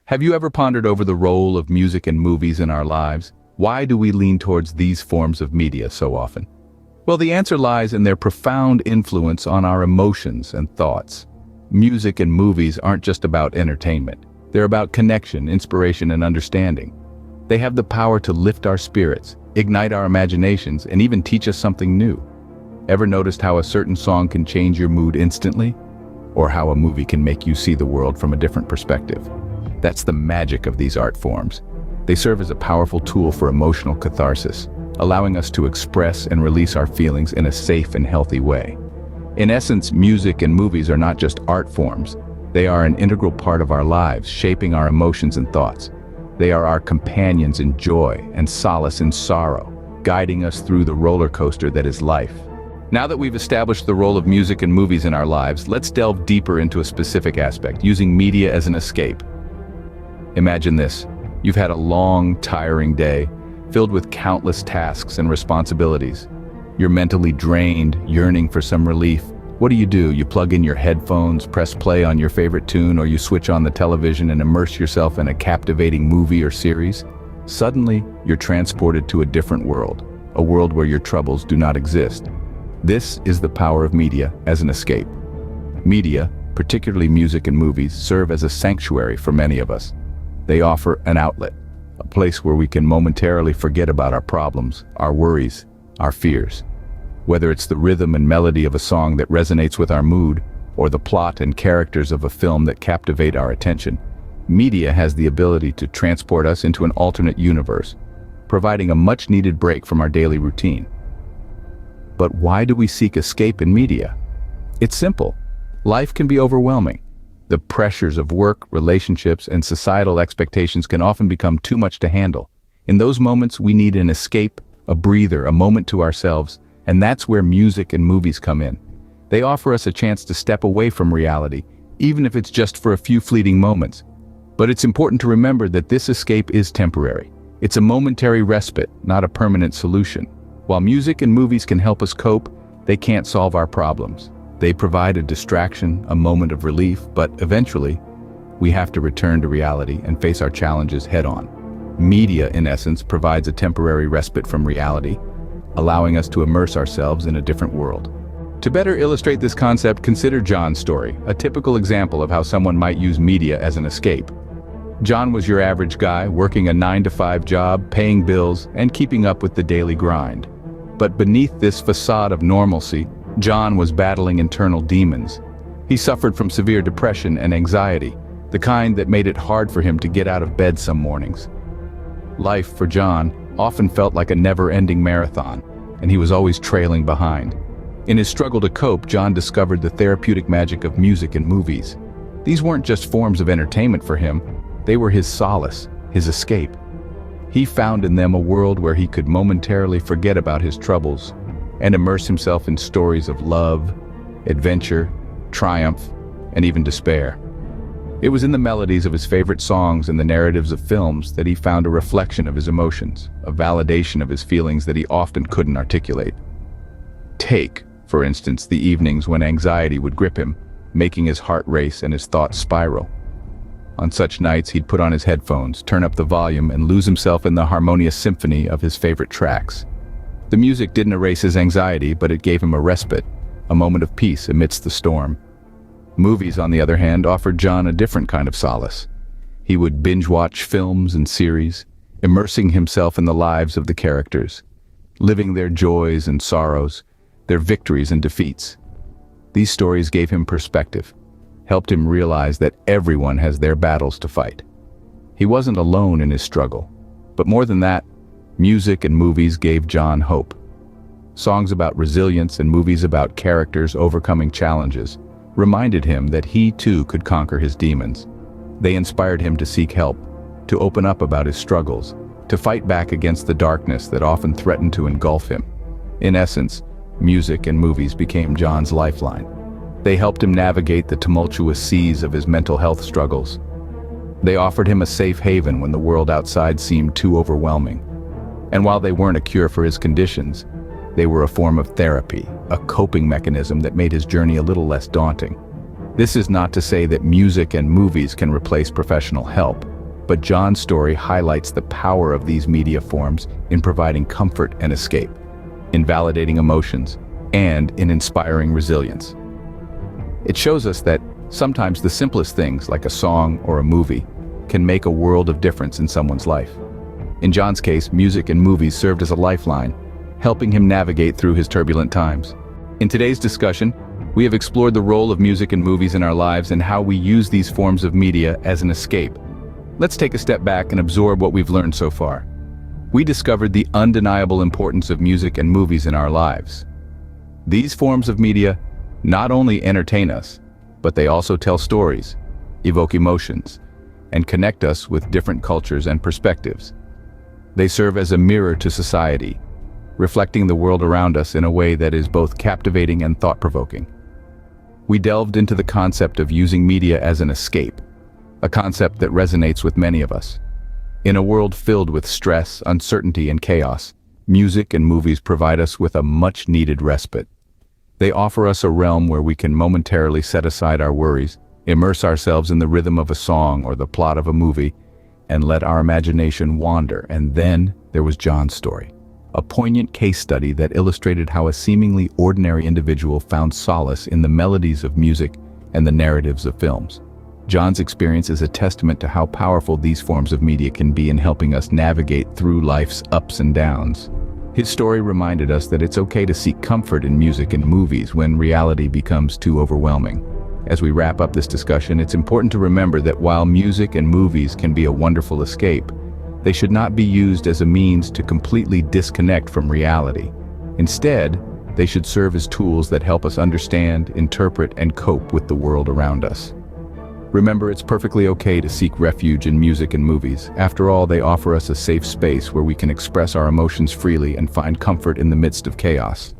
Have you ever pondered over the role of music and movies in our lives? Why do we lean towards these forms of media so often? Well, the answer lies in their profound influence on our emotions and thoughts. Music and movies aren't just about entertainment. They're about connection, inspiration, and understanding. They have the power to lift our spirits, ignite our imaginations, and even teach us something new. Ever noticed how a certain song can change your mood instantly? Or how a movie can make you see the world from a different perspective? That's the magic of these art forms. They serve as a powerful tool for emotional catharsis, allowing us to express and release our feelings in a safe and healthy way. In essence, music and movies are not just art forms. They are an integral part of our lives, shaping our emotions and thoughts. They are our companions in joy and solace in sorrow, guiding us through the roller coaster that is life. Now that we've established the role of music and movies in our lives, let's delve deeper into a specific aspect, using media as an escape. Imagine this. You've had a long, tiring day, filled with countless tasks and responsibilities. You're mentally drained, yearning for some relief. What do? You plug in your headphones, press play on your favorite tune, or you switch on the television and immerse yourself in a captivating movie or series. Suddenly, you're transported to a different world, a world where your troubles do not exist. This is the power of media as an escape. Media, particularly music and movies, serve as a sanctuary for many of us. They offer an outlet, a place where we can momentarily forget about our problems, our worries, our fears. Whether it's the rhythm and melody of a song that resonates with our mood, or the plot and characters of a film that captivate our attention, media has the ability to transport us into an alternate universe, providing a much-needed break from our daily routine. But why do we seek escape in media? It's simple. Life can be overwhelming. The pressures of work, relationships, and societal expectations can often become too much to handle. In those moments, we need an escape, a breather, a moment to ourselves, and that's where music and movies come in. They offer us a chance to step away from reality, even if it's just for a few fleeting moments. But it's important to remember that this escape is temporary. It's a momentary respite, not a permanent solution. While music and movies can help us cope, they can't solve our problems. They provide a distraction, a moment of relief, but eventually, we have to return to reality and face our challenges head-on. Media, in essence, provides a temporary respite from reality, allowing us to immerse ourselves in a different world. To better illustrate this concept, consider John's story, a typical example of how someone might use media as an escape. John was your average guy, working a 9-to-5 job, paying bills, and keeping up with the daily grind. But beneath this facade of normalcy, John was battling internal demons. He suffered from severe depression and anxiety, the kind that made it hard for him to get out of bed some mornings. Life, for John, often felt like a never-ending marathon, and he was always trailing behind. In his struggle to cope, John discovered the therapeutic magic of music and movies. These weren't just forms of entertainment for him, they were his solace, his escape. He found in them a world where he could momentarily forget about his troubles and immerse himself in stories of love, adventure, triumph, and even despair. It was in the melodies of his favorite songs and the narratives of films that he found a reflection of his emotions, a validation of his feelings that he often couldn't articulate. Take, for instance, the evenings when anxiety would grip him, making his heart race and his thoughts spiral. On such nights, he'd put on his headphones, turn up the volume, and lose himself in the harmonious symphony of his favorite tracks. The music didn't erase his anxiety, but it gave him a respite, a moment of peace amidst the storm. Movies, on the other hand, offered John a different kind of solace. He would binge-watch films and series, immersing himself in the lives of the characters, living their joys and sorrows, their victories and defeats. These stories gave him perspective, helped him realize that everyone has their battles to fight. He wasn't alone in his struggle, but more than that, music and movies gave John hope. Songs about resilience and movies about characters overcoming challenges reminded him that he too could conquer his demons. They inspired him to seek help, to open up about his struggles, to fight back against the darkness that often threatened to engulf him. In essence, music and movies became John's lifeline. They helped him navigate the tumultuous seas of his mental health struggles. They offered him a safe haven when the world outside seemed too overwhelming. And while they weren't a cure for his conditions, they were a form of therapy, a coping mechanism that made his journey a little less daunting. This is not to say that music and movies can replace professional help. But John's story highlights the power of these media forms in providing comfort and escape, in validating emotions, and in inspiring resilience. It shows us that sometimes the simplest things, like a song or a movie, can make a world of difference in someone's life. In John's case, music and movies served as a lifeline, helping him navigate through his turbulent times. In today's discussion, we have explored the role of music and movies in our lives and how we use these forms of media as an escape. Let's take a step back and absorb what we've learned so far. We discovered the undeniable importance of music and movies in our lives. These forms of media not only entertain us, but they also tell stories, evoke emotions, and connect us with different cultures and perspectives. They serve as a mirror to society, reflecting the world around us in a way that is both captivating and thought-provoking. We delved into the concept of using media as an escape, a concept that resonates with many of us. In a world filled with stress, uncertainty, and chaos, music and movies provide us with a much-needed respite. They offer us a realm where we can momentarily set aside our worries, immerse ourselves in the rhythm of a song or the plot of a movie, and let our imagination wander. And then there was John's story, a poignant case study that illustrated how a seemingly ordinary individual found solace in the melodies of music and the narratives of films. John's experience is a testament to how powerful these forms of media can be in helping us navigate through life's ups and downs. His story reminded us that it's okay to seek comfort in music and movies when reality becomes too overwhelming. As we wrap up this discussion, it's important to remember that while music and movies can be a wonderful escape, they should not be used as a means to completely disconnect from reality. Instead, they should serve as tools that help us understand, interpret, and cope with the world around us. Remember, it's perfectly okay to seek refuge in music and movies. After all, they offer us a safe space where we can express our emotions freely and find comfort in the midst of chaos.